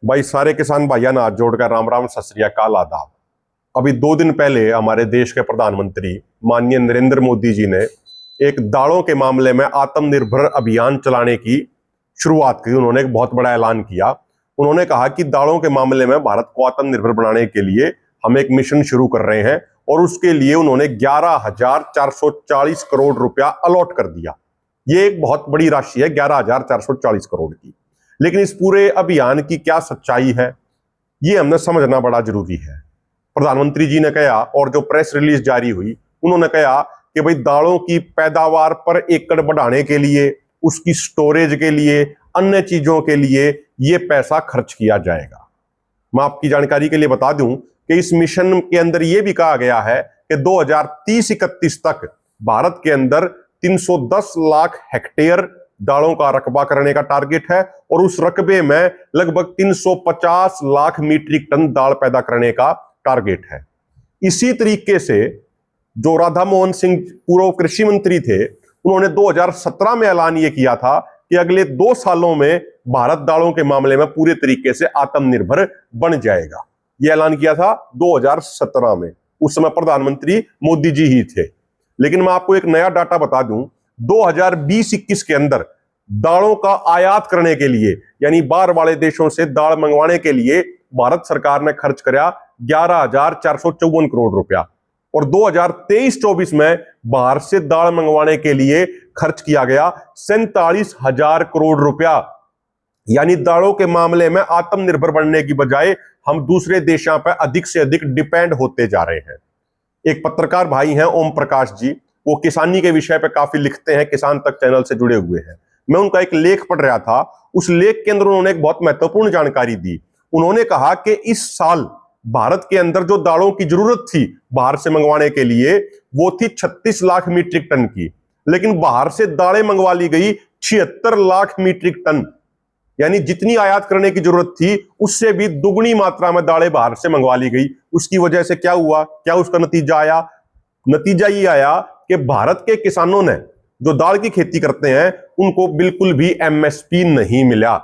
भाई सारे किसान भाइयों ने हाथ जोड़कर राम राम सत श्री अकाल आदाब। अभी 2 दिन पहले हमारे देश के प्रधानमंत्री माननीय नरेंद्र मोदी जी ने एक दालों के मामले में आत्मनिर्भर अभियान चलाने की शुरुआत की। उन्होंने एक बहुत बड़ा ऐलान किया। उन्होंने कहा कि दालों के मामले में भारत को आत्मनिर्भर बनाने के लिए हम एक मिशन शुरू कर रहे हैं और उसके लिए उन्होंने 11,440 करोड़ रुपया अलॉट कर दिया। ये एक बहुत बड़ी राशि है, 11,440 करोड़ की। लेकिन इस पूरे अभियान की क्या सच्चाई है, ये हमने समझना बड़ा जरूरी है। प्रधानमंत्री जी ने कहा, और जो प्रेस रिलीज जारी हुई, उन्होंने कहा कि भाई दालों की पैदावार पर एकड़ बढ़ाने के लिए, उसकी स्टोरेज के लिए, अन्य चीजों के लिए ये पैसा खर्च किया जाएगा। मैं आपकी जानकारी के लिए बता दूं कि इस मिशन के अंदर यह भी कहा गया है कि 2030-31 तक भारत के अंदर 310 लाख हेक्टेयर दालों का रकबा करने का टारगेट है और उस रकबे में लगभग 350 लाख मीट्रिक टन दाल पैदा करने का टारगेट है। इसी तरीके से जो राधा मोहन सिंह पूर्व कृषि मंत्री थे, उन्होंने 2017 में ऐलान यह किया था कि अगले 2 सालों में भारत दालों के मामले में पूरे तरीके से आत्मनिर्भर बन जाएगा। यह ऐलान किया था 2017 में। उस समय प्रधानमंत्री मोदी जी ही थे। लेकिन मैं आपको एक नया डाटा बता दूं, 2020-21 के अंदर दालों का आयात करने के लिए, यानी बाहर वाले देशों से दाल मंगवाने के लिए भारत सरकार ने खर्च किया 11,454 करोड़ रुपया और 2023-24 में बाहर से दाल मंगवाने के लिए खर्च किया गया 47,000 करोड़ रुपया। यानी दालों के मामले में आत्मनिर्भर बनने की बजाय हम दूसरे देशों पर अधिक से अधिक डिपेंड होते जा रहे हैं। एक पत्रकार भाई हैं ओम प्रकाश जी, वो किसानी के विषय पे काफी लिखते हैं, किसान तक चैनल से जुड़े हुए हैं। मैं उनका एक लेख पढ़ रहा था। उस लेख के अंदर उन्होंने एक बहुत महत्वपूर्ण जानकारी दी। उन्होंने कहा कि इस साल भारत के अंदर जो दालों की जरूरत थी बाहर से मंगवाने के लिए, वो थी 36 लाख मीट्रिक टन की, लेकिन बाहर से दालें मंगवा ली गई 76 लाख मीट्रिक टन। यानी जितनी आयात करने की जरूरत थी उससे भी दुगनी मात्रा में दालें बाहर से मंगवा ली गई। उसकी वजह से क्या हुआ, क्या उसका नतीजा आया? नतीजा ये आया कि भारत के किसानों ने जो दाल की खेती करते हैं उनको बिल्कुल भी एमएसपी नहीं मिला।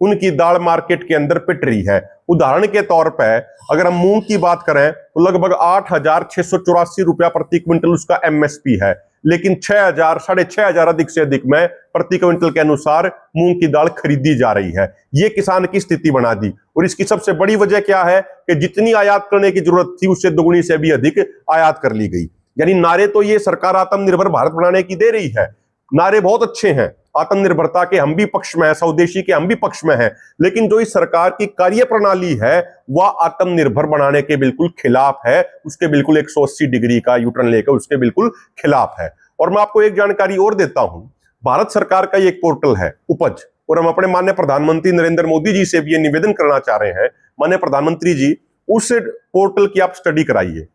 उनकी दाल मार्केट के अंदर पिट रही है। उदाहरण के तौर पर अगर हम मूंग की बात करें तो लगभग 8,684 रुपया प्रति क्विंटल उसका एमएसपी है, लेकिन 6,000 6,500 अधिक से अधिक में प्रति क्विंटल के अनुसार मूंग की दाल खरीदी जा रही है। यह किसान की स्थिति बना दी। और इसकी सबसे बड़ी वजह क्या है कि जितनी आयात करने की जरूरत थी उससे दुगनी से भी अधिक आयात कर ली गई। यानी नारे तो ये सरकार आत्मनिर्भर भारत बनाने की दे रही है, नारे बहुत अच्छे हैं, आत्मनिर्भरता के हम भी पक्ष में है, स्वदेशी के हम भी पक्ष में है, लेकिन जो इस सरकार की कार्य प्रणाली है वह आत्मनिर्भर बनाने के बिल्कुल खिलाफ है। उसके बिल्कुल 180 डिग्री का यूटर्न लेकर उसके बिल्कुल खिलाफ है। और मैं आपको एक जानकारी और देता हूं, भारत सरकार का एक पोर्टल है उपज, और हम अपने माननीय प्रधानमंत्री नरेंद्र मोदी जी से भी ये निवेदन करना चाह रहे हैं, माननीय प्रधानमंत्री जी, उस पोर्टल की आप स्टडी कराइए।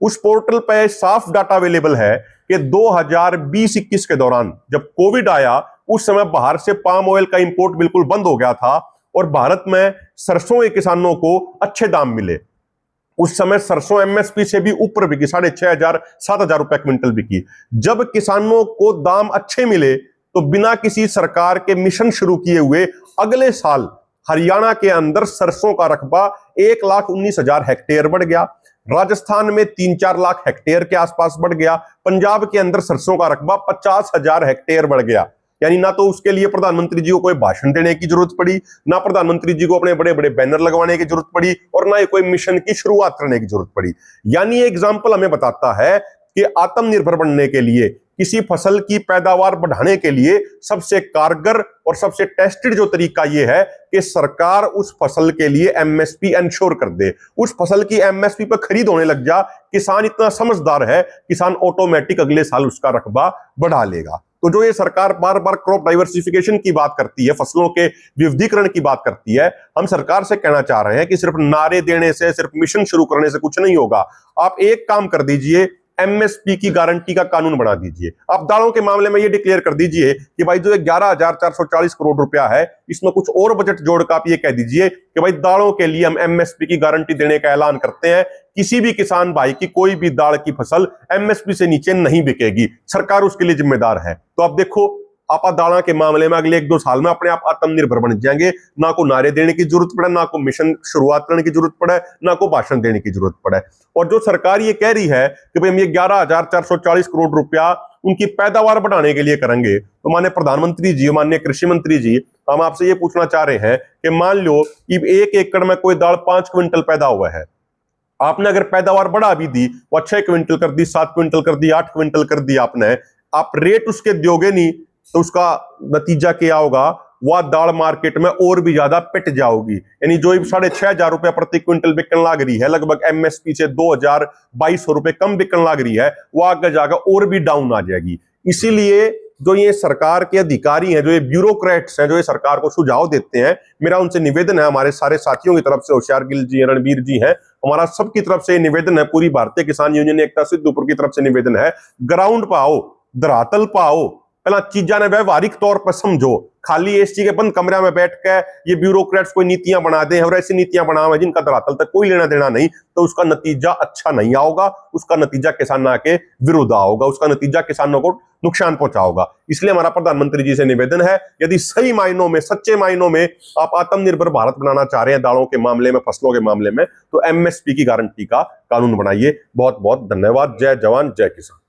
उस पोर्टल पर साफ डाटा अवेलेबल है कि 2020-21 के दौरान जब कोविड आया, उस समय बाहर से पाम ऑयल का इंपोर्ट बिल्कुल बंद हो गया था और भारत में सरसों के किसानों को अच्छे दाम मिले। उस समय सरसों एमएसपी से भी ऊपर बिकी, 6,500 7,000 रुपए क्विंटल बिकी। जब किसानों को दाम अच्छे मिले तो बिना किसी सरकार के मिशन शुरू किए हुए अगले साल हरियाणा के अंदर सरसों का रकबा 1,19,000 हेक्टेयर बढ़ गया, राजस्थान में 3-4 लाख हेक्टेयर के आसपास बढ़ गया, पंजाब के अंदर सरसों का रकबा 50,000 हेक्टेयर बढ़ गया। यानी ना तो उसके लिए प्रधानमंत्री जी को कोई भाषण देने की जरूरत पड़ी, ना प्रधानमंत्री जी को अपने बड़े बड़े बैनर लगवाने की जरूरत पड़ी, और ना ही कोई मिशन की शुरुआत करने की जरूरत पड़ी। यानी ये एग्जाम्पल हमें बताता है कि आत्मनिर्भर बनने के लिए, किसी फसल की पैदावार बढ़ाने के लिए सबसे कारगर और सबसे टेस्टेड जो तरीका यह है कि सरकार उस फसल के लिए एमएसपी इंश्योर कर दे, उस फसल की एमएसपी पर खरीद होने लग जा। किसान इतना समझदार है, किसान ऑटोमेटिक अगले साल उसका रकबा बढ़ा लेगा। तो जो ये सरकार बार बार क्रॉप डाइवर्सिफिकेशन की बात करती है, फसलों के विविधीकरण की बात करती है, हम सरकार से कहना चाह रहे हैं कि सिर्फ नारे देने से, सिर्फ मिशन शुरू करने से कुछ नहीं होगा। आप एक काम कर दीजिए, एमएसपी की गारंटी का कानून बना दीजिए। आप दालों के मामले में ये डिक्लेयर कर दीजिए कि भाई जो 11,440 करोड़ रुपया है, इसमें कुछ और बजट जोड़कर आप ये कह दीजिए कि भाई दालों के लिए हम एमएसपी की गारंटी देने का ऐलान करते हैं। किसी भी किसान भाई की कोई भी दाल की फसल एमएसपी से नीचे नहीं बिकेगी, सरकार उसके लिए जिम्मेदार है। तो आप देखो, आप दालों के मामले में अगले 1-2 साल में अपने आप आत्मनिर्भर बन जाएंगे। ना को नारे देने की जरूरत पड़े, ना को मिशन शुरुआत करने की जरूरत पड़े, ना को भाषण देने की जरूरत पड़े। और जो सरकार ये कह रही है कि भाई हम ये 11,440 करोड़ रुपया उनकी पैदावार बढ़ाने के लिए करेंगे, तो माननीय प्रधानमंत्री जी, माननीय कृषि मंत्री जी, हम आपसे ये पूछना चाह रहे हैं कि मान लो 1 एकड़ में कोई दाल 5 क्विंटल पैदा हुआ है, आपने अगर पैदावार बढ़ा भी दी, वो 6 क्विंटल कर दी, 7 क्विंटल कर दी, 8 क्विंटल कर दी आपने, आप रेट उसके दोगे नहीं, तो उसका नतीजा क्या होगा? वह दाल मार्केट में और भी ज्यादा पिट जाओगी। यानी जो 6,500 रुपए प्रति क्विंटल बिकन लाग रही है, लगभग एमएसपी से 2,200 रुपए कम बिकन लाग रही है, वो आगे जाकर और भी डाउन आ जाएगी। इसीलिए जो ये सरकार के अधिकारी हैं, जो ये ब्यूरोक्रेट्स हैं, जो ये सरकार को सुझाव देते हैं, मेरा उनसे निवेदन है, हमारे सारे साथियों की तरफ से, होशियार गिल जी, रणबीर जी हैं, हमारा सबकी तरफ से निवेदन है, पूरी भारतीय किसान यूनियन एकता सिद्धूपुर की तरफ से निवेदन है, ग्राउंड पर आओ, धरातल पर आओ, पहला चीजा ने व्यवहारिक तौर पर समझो। खाली एसी के बंद कमरे में बैठ के ये ब्यूरोक्रेट्स कोई नीतियां बना दे और ऐसी नीतियां बनावे जिनका धरातल तक कोई लेना देना नहीं, तो उसका नतीजा अच्छा नहीं आओगा, उसका नतीजा किसानों के विरुद्ध आओगा, उसका नतीजा किसानों को नुकसान पहुंचाओगा। इसलिए हमारा प्रधानमंत्री जी से निवेदन है, यदि सही मायनों में, सच्चे मायनों में आप आत्मनिर्भर भारत बनाना चाह रहे हैं दालों के मामले में, फसलों के मामले में, तो एमएसपी की गारंटी का कानून बनाइए। बहुत बहुत धन्यवाद। जय जवान जय किसान।